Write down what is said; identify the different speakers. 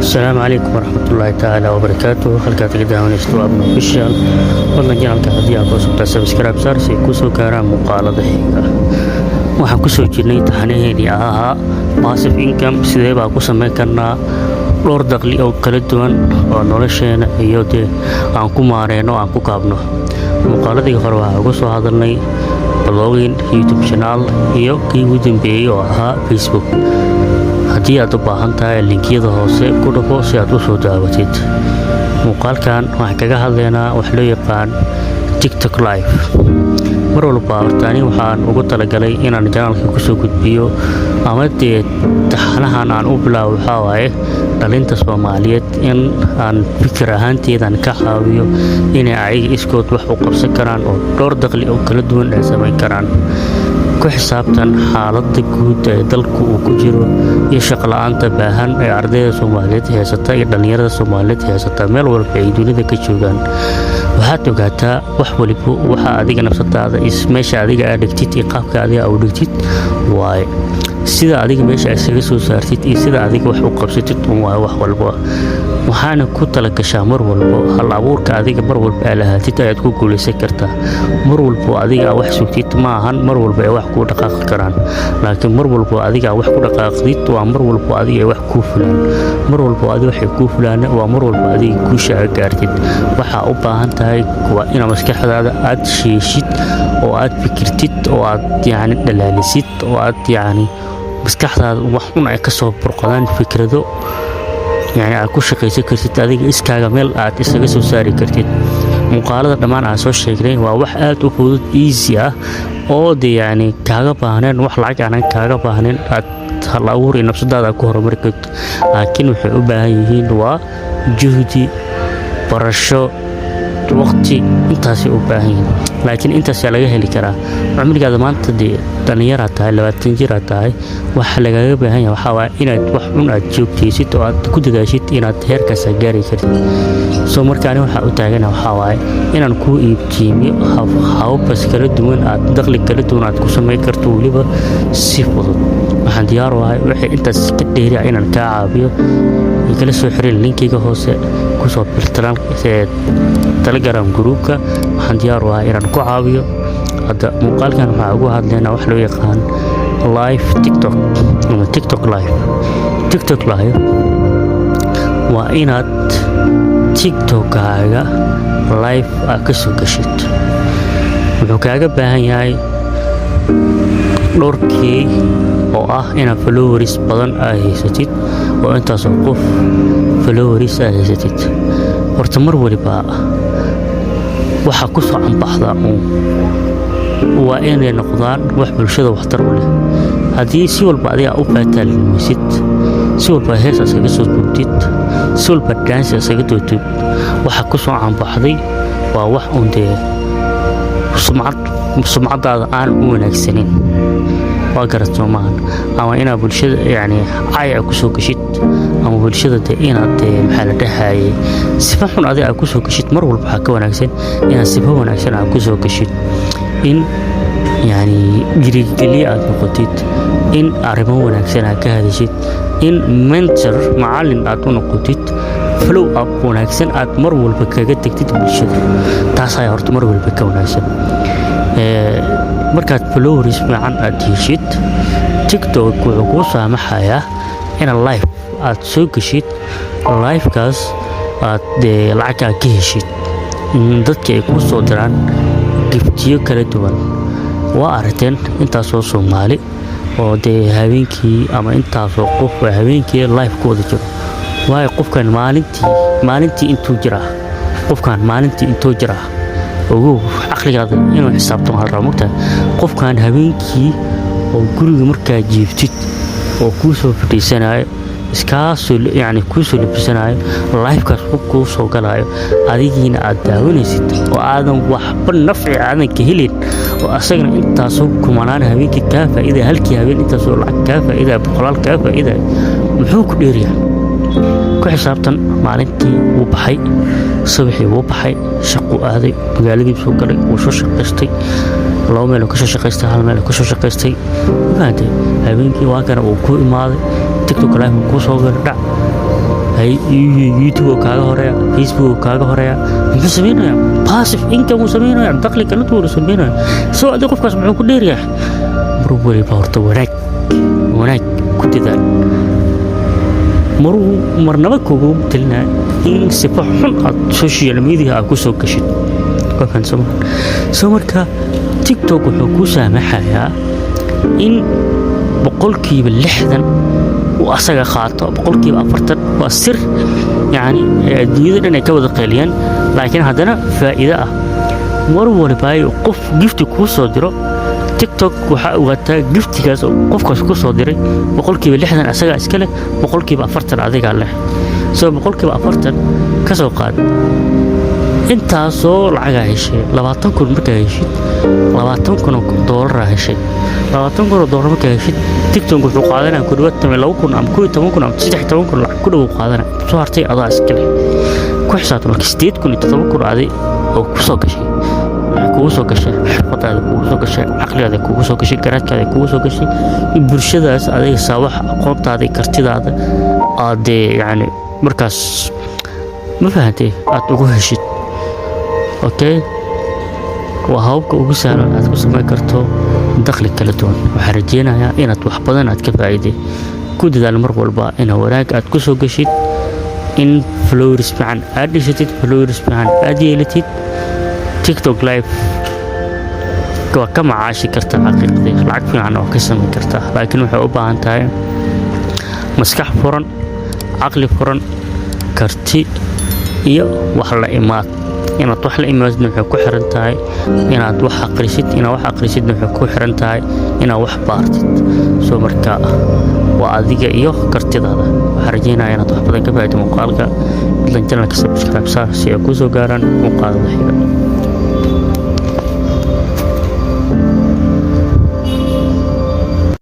Speaker 1: السلام عليكم ورحمة الله تعالى وبركاته. halkaad ka daawanaysto waa Abno Official. Wadna janalka haddii aad ku subta subscribe saar si ku soo gaaraan muuqaalada xiga. Waxaan ku soo jirnay taxanaheedii ahaa passive income sidee baa ku sameyn karnaa dhowr dakhli oo kala duwan oo nolosheena iyo aan ku maareeno aan ku kaabno. Muuqaaladii hore waxaan uga soo hadalnay blogging, YouTube channel iyo kii ugu dambeeyay oo ahaa Facebook. haddii aad u baahan tahay linkiyada hoose ku dhufo si aad u soo daawatid. Muuqaalkan waxaan kaga hadlaynaa wax loo yaqaan TikTok live. mar walba hortaani waxaan ugu talagalay inaan janaalka ku soo gudbiyo ama taxanahan aan u bilaabo waxa waaye dhalinta Soomaaliyeed in aan fikir ahaanteedan ka caawiyo inay ayaga iskood wax u qabsan karaan oo dhowr dakhli oo kala duwan ay sameyn karaan. ku xisaabtan xaaladda guud ee dalku uu ku jiro iyo shaqo la'aanta baahan ee ardayda Soomaaliyeed haysata iyo dhalinyarada Soomaaliyeed haysata meel walba ay dunida ka joogaan. waxaad ogaataa wax waliba waxa adiga nafsadaada meesha adiga aad dhigtid iyo qaabka adiga u dhigtid waaye sida adiga meesha isaga soo saartid iyo sida adiga wax u qabsatid waa wax walba. waxaana ku talagashaa mar walba hal abuurka adiga mar walba aad lahaatid ayaad ku guuleysan kartaa. mar walba adiga wax sugtid ma ahan mar walba ay wax ku dhaqaaqi karaan, laakiin mar walba adiga wax ku dhaqaaqdid waa mar walba adiga wax ku fulaan. mar walba adiga wax ku fulaan waa mar walba adiga ku gaartid. waxa u baahan tahay waa inaad maskaxdaada aad sheeshid oo aad fikirtid oo aad dhalaalisid oo aad maskaxdaada wax un ay ka soo burqadaan fikrado aad ku shaqaysan kartid adiga iskaaga meel aad isaga soo saari kartid. muuqaalada dhammaan aan soo sheegnay waa wax aad u fudud easy ah oo kaaga baahneen wax lacag aan kaaga baahneen aad hal abuur iyo nafsadaada ku horumari karto, laakiin waxay u baahan yihiin waa juhdi, barasho, waqti intaas u baahan yihiin. laakiin intaas laga heli karaa cumrigaada maanta dhalinyaro tahay 20 jir tahay waxa lagaga baahan yahay waxa waa inaad wax un aad joogtaysid oo aad ku dadaashid inaad heerkaas gaari kartid. soo markaan waxa u taagan waxa waa inaan ku iibtiimiyo habab kala duwan aad dakhli kala duwan aad ku sameyn karto waliba si fudud. waxaan diyaar u ahay wixii intaas ka dheeri inaan ka caawiyo kala soo xiriir linkiga hoose ku soo birtaan Telegram groupka. waxaan diyaar u ahay inaan ku caawiyo. hadda muuqaalkan waxa ugu hadlaynaa wax loo yaqaan live TikTok ama TikTok live. TikTok live waa inaad TikTok-kaaga live ka soo gashid. wuxuu kaaga baahan yahay dhowrkii oo ah inaad followers badan aad haysatid oo intaas oo qof followers aad haysatid. horta mar waliba waxa ku soo cambaxda waa inay noqdaan wax bulshada waxtar u leh. haddii si walba adiga u faataalmisid, si walba heesaas kaga soo duubtid, si walba dance kaga duubtid, waxa ku soo cambaxday waa wax sumcadaada aan u wanaagsanin. waa garato maahan ama inaad bulshada caay ku soo gashid ama bulshada inaad maxaa la dhahaye sifa xun adiga ku soo gashid. mar walba waxa ka wanaagsan inaad sifa wanaagsan ku soo gashid, in dhiirigeliye aad noqotid, in arrimo wanaagsan aad ka hadashid, in mentor macallin aad u noqotid, follow up wanaagsan aad mar walba kaga tagtid bulshada. taas ayaa horta mar walba ka wanaagsan. markaad followers fiican aad heshid, TikTok wuxuu kuu saamaxayaa inaad live aad soo gashid. livekaas aad lacag ka heshid, dadka ay kuu soo diraan giftiyo kala duwan. waa aragteen intaasoo Soomaali oo habeenkii ama intaasoo qof habeenkii live ku wada jiro. waayo qofkan maalintii intuu jiraa ugu aqligaada inuu xisaabtamo hal raamta. qofkan habeenkii oo guriga markaa jiiftid oo ku soo fadhiisanayo iskaasoo ku soo labisanayo live-kaas ku soo galayo adigiina aad daawanaysid oo aadan waxba nafci aadan ka helin oo asagana intaasoo kumanaan habeenkii ka faa'iido halkii habeen intaasoo lacag ka faa'iido boqolaal ka faa'iido muxuu ku dheeriyaa. ku xisaabtan maalintii uu baxay, subaxii uu baxay, shaqo aaday, magaaladii soo galay, uu soo shaqaystay, laba meel ka soo shaqaystay, hal meel ka soo shaqaystay. habeenkii waa kana uu ku imaaday TikTok live ku soo galay YouTube kaaga horeeya, Facebook kaaga horeeya, muxuu sameynaya passive income uu sameynaya, dakhli kala duwan uu sameynaya. Soo adiga qofkaas muxuu ku dheeryahay mar waliba horta wanaag ku dadaal. marnaba kugu talina in sifa xun aad social media aad ku soo gashid qofkan soo marka TikTok wuxuu ku saamaxayaa in 60% uu asaga qaato 40% waa sir yani adduunyada dhan ay ka wada qeeliyaan laakiin haddana faa'iido ah mar waliba ay qof gift ku soo diro TikTok waxa uu wataa giftigaas qofkaas ku soo diray 60% asaga iska leh 40% adiga leh soo 40% ka soo qaad intaasoo lacag heshay 20,000 markaa heshid $20,000 heshay $20,000 markaa heshid TikTok wuxuu qaadanaa ku dhawaad 2,000 ama 10,000 ama 13,000 lacag ku dhaw qaadanaa soo hartay adaa iska leh ku xisaabtan marka 8,000 adi oo ku soo gashay kugu soo gashay xirfadaada kugu soo gashay aqligaada kugu soo gashay garaadkaada kugu soo gashay bulshadaas adiga saawax aqoontaada kartidaada aad yani markaas ma fahantay aad ugu heshid okay waa habka ugu sahlan aad ku sameyn karto dakhli kala duwan waxaan rajeynayaa inaad wax badan aad ka faa'iiday ku dadaal mar walba in wanaag aad ku soo gashid in followers fiican aad dhisatid followers fiican aad yeelatid TikTok live waa ka macaashi kartaa xaqiiqdii lacag fiican oo ka sameyn kartaa laakiin waxay u baahan tahay maskax furan aqli furan karti iyo wax la imaad inaad wax la imaadna waxay ku xiran tahay inaad wax aqrisid waxay ku xiran tahay inaad wax baartid soo marka waa adiga iyo kartidaada waxaan rajeynayaa inaad wax badan ka faa'iido muuqaalka channelka subscribe si ay ku soo gaaraan muuqaalada xiga